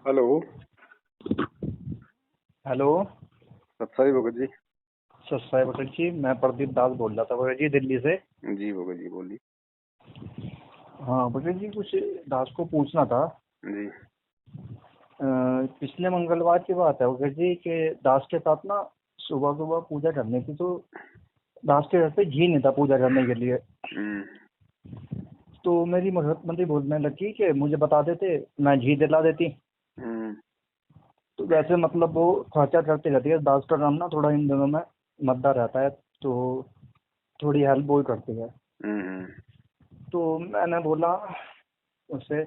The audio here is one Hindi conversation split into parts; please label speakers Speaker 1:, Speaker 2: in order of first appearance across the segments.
Speaker 1: हेलो।
Speaker 2: हेलो।
Speaker 1: सत्साई भगत जी।
Speaker 2: सत साई भगत जी, मैं प्रदीप दास बोल रहा था भगत जी, दिल्ली से।
Speaker 1: जी भगत जी बोलिए।
Speaker 2: हाँ भगत जी, कुछ दास को पूछना था।
Speaker 1: जी।
Speaker 2: पिछले मंगलवार की बात है भगत जी के दास के साथ ना सुबह सुबह पूजा करनी थी, तो दास के घर पे घी नहीं था पूजा करने के लिए।
Speaker 1: हम्म।
Speaker 2: तो मेरी मदद मंत्री बोलने लगी कि मुझे बता देते, मैं घी दिला देती।
Speaker 1: हम्म।
Speaker 2: तो वैसे मतलब वो खर्चा करते रहती है, दास का काम ना थोड़ा इन दिनों में मद्दा रहता है, तो थोड़ी हेल्प वो ही करती है।
Speaker 1: हम्म।
Speaker 2: तो मैंने बोला उससे,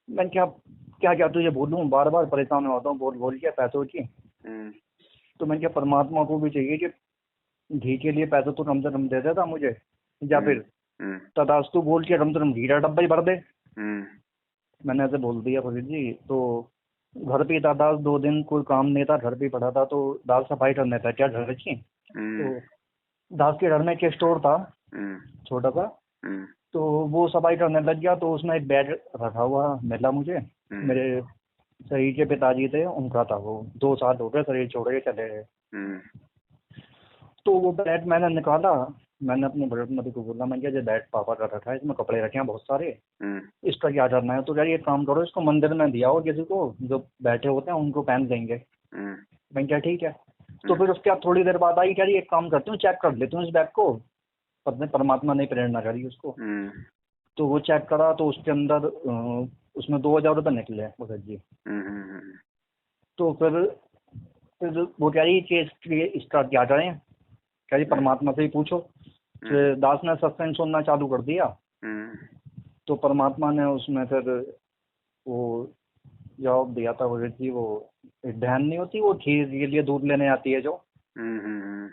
Speaker 2: मैं क्या क्या क्या तुझे बोलूं, बार बार परेशान होता हूँ बोल बोल के पैसों की।
Speaker 1: हम्म।
Speaker 2: तो मैं क्या, परमात्मा को भी चाहिए कि घी के लिए पैसे तो कम से कम दे देता मुझे, या
Speaker 1: हम्म।
Speaker 2: फिर
Speaker 1: हम्म।
Speaker 2: तथास्तु बोल के कम से कम घी का डब्बा ही भर दे।
Speaker 1: हम्म।
Speaker 2: मैंने ऐसे बोल दिया भगत जी। तो घर पे ही था दास, 2 दिन कोई काम नहीं था, घर पे ही पड़ा था। तो दास सफाई करने था क्या घर की।
Speaker 1: हम्म।
Speaker 2: तो दास के घर में एक स्टोर था,
Speaker 1: हम्म।
Speaker 2: छोटा सा।
Speaker 1: हम्म।
Speaker 2: तो वो सफाई करने लग गया, तो उसमें एक बेड रखा हुआ मिला मुझे।
Speaker 1: हम्म।
Speaker 2: मेरे शरीर के पिताजी थे, उनका था वो। 2 साल हो गए शरीर छोड़ के चले गए।
Speaker 1: हम्म।
Speaker 2: तो वो बेड मैंने निकाला। मैंने अपने बड़े मती को बोला, मैं ये बेड पापा का रखा है, इसमें कपड़े रखे हैं बहुत सारे,
Speaker 1: हम्म।
Speaker 2: इसका क्या करना है। तो यार ये काम करो, इसको मंदिर में दिया हो किसी को, जो बैठे होते हैं उनको पहन देंगे।
Speaker 1: हम्म।
Speaker 2: मैं क्या ठीक है। तो
Speaker 1: हम्म।
Speaker 2: फिर उसके बाद थोड़ी देर बाद आई, कह रही एक काम करती हूँ, चेक कर लेती हूँ इस बैग को। पत्नी परमात्मा ने प्रेरणा करी उसको।
Speaker 1: हम्म।
Speaker 2: तो वो चेक करा, तो उसके अंदर उसमें 2,000 रुपये निकले भगत जी।
Speaker 1: हम्म।
Speaker 2: तो फिर वो कह रही कि इसका क्या करें। कह रही परमात्मा से ही पूछो। फिर दास ने सत्संग सुनना चालू कर दिया।
Speaker 1: हम्म।
Speaker 2: तो परमात्मा ने उसमें फिर वो जवाब दिया था भगत जी। वो एक बहन नहीं होती, वो खीर के लिए दूध लेने आती है जो।
Speaker 1: हम्म।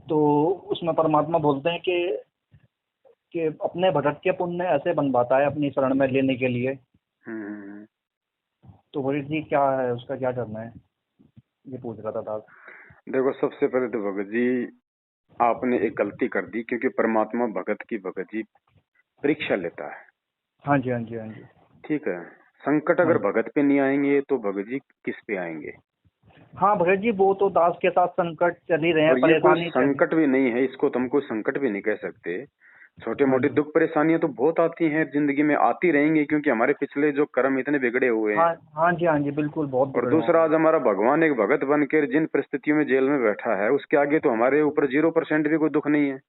Speaker 2: तो उसमें परमात्मा बोलते हैं कि अपने भगत के पुण्य ऐसे बनवाता है अपनी शरण में लेने के लिए।
Speaker 1: हम्म।
Speaker 2: तो भगत जी क्या है, उसका क्या करना है, ये पूछ रहा था दास।
Speaker 1: देखो, सबसे पहले तो भगत जी आपने एक गलती कर दी, क्योंकि परमात्मा भगत की भगत जी परीक्षा लेता है।
Speaker 2: हाँ जी, हाँ जी, हाँ जी।
Speaker 1: ठीक है। संकट
Speaker 2: हाँ
Speaker 1: अगर
Speaker 2: जी।
Speaker 1: भगत पे नहीं आएंगे तो भगत जी किस पे आएंगे।
Speaker 2: हाँ भगत जी, वो तो दास के साथ संकट चल ही रहे हैं,
Speaker 1: और ये कोई
Speaker 2: परेशानी चल।
Speaker 1: संकट भी नहीं है, इसको तुम कोई संकट भी नहीं कह सकते। छोटे
Speaker 2: हाँ
Speaker 1: मोटे
Speaker 2: जी।
Speaker 1: दुख परेशानियां तो बहुत आती हैं जिंदगी में, आती रहेंगी, क्योंकि हमारे पिछले जो कर्म इतने बिगड़े हुए हैं।
Speaker 2: हाँ हाँ जी, हाँ जी, बिल्कुल बहुत
Speaker 1: और
Speaker 2: बिगड़े हुए
Speaker 1: दूसरा,
Speaker 2: हैं।
Speaker 1: आज हमारा भगवान एक भगत बनकर जिन परिस्थितियों में जेल में बैठा है, उसके आगे तो हमारे ऊपर 0% भी कोई दुख नहीं है।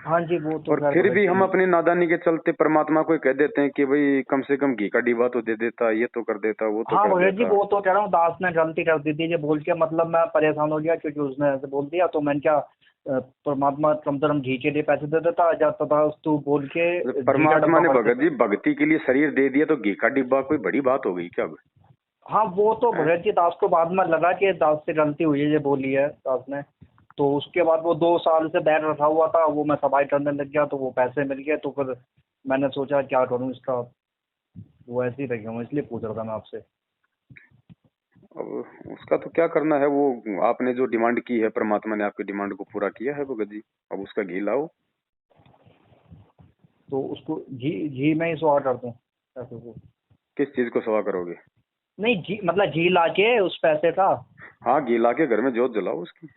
Speaker 2: हाँ जी, वो तो
Speaker 1: और
Speaker 2: खैर
Speaker 1: फिर
Speaker 2: भगत
Speaker 1: भी
Speaker 2: जी।
Speaker 1: हम अपनी नादानी के चलते परमात्मा को कह देते हैं कि भाई कम से कम घी का डिब्बा तो दे देता, ये तो कर देता, वो तो
Speaker 2: हाँ
Speaker 1: कर
Speaker 2: भगत जी,
Speaker 1: देता।
Speaker 2: वो तो कह रहा हूँ, दास ने गलती कर दी थी ये बोल के, मतलब मैं परेशान हो गया क्योंकि उसने ऐसे बोल दिया। तो मैंने क्या, परमात्मा कम से कम घी के लिए पैसे दे देता, या तथा तू बोल के घी का
Speaker 1: परमात्मा
Speaker 2: डब्बा
Speaker 1: ने
Speaker 2: भर
Speaker 1: भगत
Speaker 2: देता।
Speaker 1: जी भक्ति के लिए शरीर दे दिया, तो घी का डिब्बा कोई बड़ी बात हो गई क्या अब?
Speaker 2: हाँ वो तो
Speaker 1: हैं?
Speaker 2: भगत जी, दास को बाद में लगा कि दास से गलती हुई है, ये बोली है दास ने। तो उसके बाद वो 2 साल से बैग रखा हुआ था, वो मैं सफाई करने लग गया, तो वो पैसे मिल गए। तो फिर मैंने सोचा क्या करूँ इसका। वो ऐसे ही रह गया हूँ, इसलिए पूछ रहा था मैं आपसे।
Speaker 1: अब उसका तो क्या करना है, वो आपने जो डिमांड की है, परमात्मा ने आपकी डिमांड को पूरा किया है भगत जी। अब उसका घी लाओ।
Speaker 2: तो उसको घी घी में ही सवार कर दूँ पैसे को।
Speaker 1: किस चीज को सेवा करोगे?
Speaker 2: नहीं, घी मतलब घी लाके उस पैसे का।
Speaker 1: हाँ, घी ला के घर में जोत जलाओ उसकी।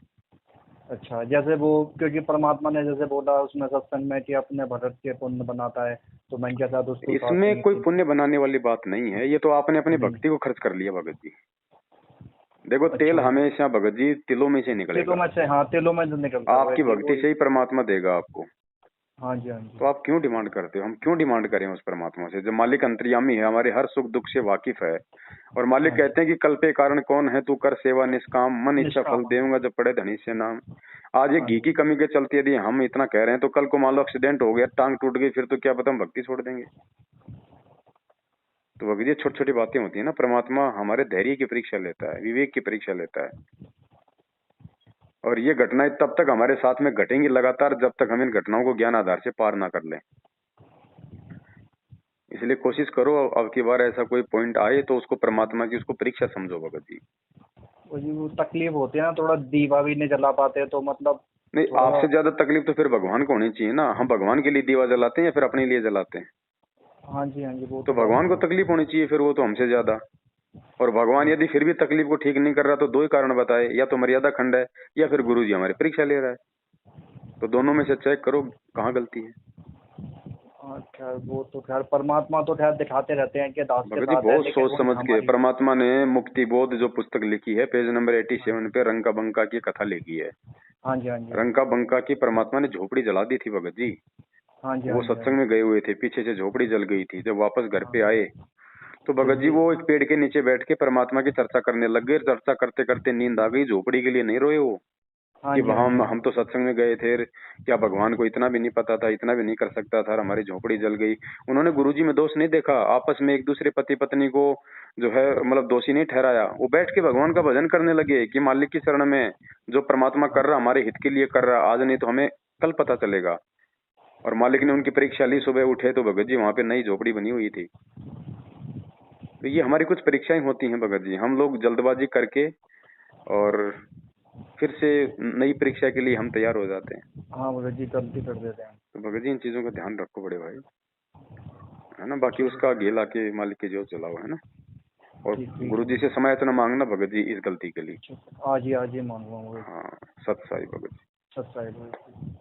Speaker 2: अच्छा, जैसे वो, क्योंकि परमात्मा ने जैसे बोला उसमें सत्संग में कि अपने भरत के पुण्य बनाता है, तो मैं क्या था उसको साथ
Speaker 1: इसमें
Speaker 2: नहीं
Speaker 1: कोई
Speaker 2: थी।
Speaker 1: पुण्य बनाने वाली बात नहीं है, ये तो आपने अपनी
Speaker 2: नहीं।
Speaker 1: भक्ति को खर्च कर लिया भगत जी। देखो, तेल
Speaker 2: अच्छा,
Speaker 1: हमेशा भगत जी तिलों में से
Speaker 2: तेलों
Speaker 1: निकलेगा।
Speaker 2: में से, हाँ तेलों में से निकलता है
Speaker 1: आपकी
Speaker 2: भाई जी,
Speaker 1: भक्ति
Speaker 2: वही।
Speaker 1: से ही परमात्मा देगा आपको।
Speaker 2: हाँ जी, हाँ जी।
Speaker 1: तो आप क्यों डिमांड करते हो? हम क्यों डिमांड करें उस परमात्मा से, जब मालिक अंतर्यामी है, हमारे हर सुख दुख से वाकिफ है। और मालिक
Speaker 2: हाँ जी।
Speaker 1: कहते हैं कि कल पे कारण कौन है, तू कर सेवा निष्काम, मन इच्छा फल
Speaker 2: निष्काम।
Speaker 1: देऊंगा जब पड़े धनी से नाम। आज ये
Speaker 2: हाँ
Speaker 1: घी
Speaker 2: जी।
Speaker 1: की कमी के चलते यदि हम इतना कह रहे हैं, तो कल को मान लो एक्सीडेंट हो गया, टांग टूट गई, फिर तो क्या पता हम भक्ति छोड़ देंगे। तो भगत जी, छोटी छोटी बातें होती है ना, परमात्मा हमारे धैर्य की परीक्षा लेता है, विवेक की परीक्षा लेता है। और ये घटनाएं तब तक हमारे साथ में घटेंगी लगातार, जब तक हम इन घटनाओं को ज्ञान आधार से पार ना कर लें। इसलिए कोशिश करो, अब की बार ऐसा कोई पॉइंट आए तो उसको परमात्मा की उसको परीक्षा समझो भगत जी।
Speaker 2: वही वो तकलीफ होती है ना, थोड़ा दीवा भी नहीं जला पाते, तो मतलब
Speaker 1: नहीं,
Speaker 2: थोड़ा सा।
Speaker 1: आपसे ज्यादा तकलीफ तो फिर भगवान को होनी चाहिए ना। हम भगवान के लिए दीवा जलाते हैं या फिर अपने लिए जलाते हैं?
Speaker 2: हाँ जी, हाँ जी, वो
Speaker 1: तो
Speaker 2: तो बात
Speaker 1: भगवान को
Speaker 2: है।
Speaker 1: तकलीफ होनी चाहिए फिर, वो तो हमसे ज्यादा। और भगवान यदि फिर भी तकलीफ को ठीक नहीं कर रहा तो दो ही कारण बताए, या तो मर्यादा खंड है या फिर गुरु जी हमारी परीक्षा ले रहा है। तो दोनों में से चेक करो कहाँ गलती है।
Speaker 2: हाँ खैर वो तो खैर परमात्मा तो खैर दिखाते रहते हैं कि दास के
Speaker 1: भगत जी
Speaker 2: साथ है,
Speaker 1: बहुत
Speaker 2: लेकिन
Speaker 1: सोच
Speaker 2: वही
Speaker 1: समझ के
Speaker 2: हमारी।
Speaker 1: परमात्मा ने मुक्ति बोध जो पुस्तक लिखी है, पेज नंबर 87 पे रंका बंका की कथा लिखी है।
Speaker 2: हाँ जी हाँ जी
Speaker 1: रंका बंका की परमात्मा ने झोपड़ी जला दी थी भगत जी।
Speaker 2: हाँ जी हाँ
Speaker 1: वो
Speaker 2: जी हाँ
Speaker 1: सत्संग में गए हुए थे, पीछे से झोपड़ी जल गई थी। जब वापस घर पे आए तो
Speaker 2: जी
Speaker 1: भगत जी
Speaker 2: जी
Speaker 1: वो एक पेड़ के नीचे बैठ के परमात्मा की चर्चा करने लग गए। चर्चा करते करते नींद आ गई। झोपड़ी के लिए नहीं रोए वो
Speaker 2: हाँ
Speaker 1: कि
Speaker 2: जी हाँ जी
Speaker 1: हम तो सत्संग में गए थे, क्या भगवान को इतना भी नहीं पता था, इतना भी नहीं कर सकता था, हमारी झोपड़ी जल गई। उन्होंने गुरुजी में दोष नहीं देखा, आपस में एक दूसरे पति पत्नी को जो है मतलब दोषी नहीं ठहराया। वो बैठ के भगवान का भजन करने लगे कि मालिक की शरण में जो परमात्मा कर रहा हमारे हित के लिए कर रहा, आज नहीं तो हमें कल पता चलेगा। और मालिक ने उनकी परीक्षा ली। सुबह उठे तो भगत जी वहां पे नई झोपड़ी बनी हुई थी। तो ये हमारी कुछ परीक्षाएं होती हैं भगत जी, हम लोग जल्दबाजी करके और फिर से नई परीक्षा के लिए हम तैयार हो जाते हैं।
Speaker 2: हाँ भगत जी गलती कर देते हैं।
Speaker 1: तो भगत जी इन चीजों का ध्यान रखो बड़े भाई, है ना। बाकी उसका घेल आके मालिक की जोत जलाओ, है ना। और
Speaker 2: ठीक ठीक
Speaker 1: गुरु जी से समायाचना मांगना भगत जी इस गलती के लिए।
Speaker 2: ठीक। आज ही मांगूंगा भगत।
Speaker 1: हाँ, सत साई भगत जी।
Speaker 2: सत्य है भगत जी।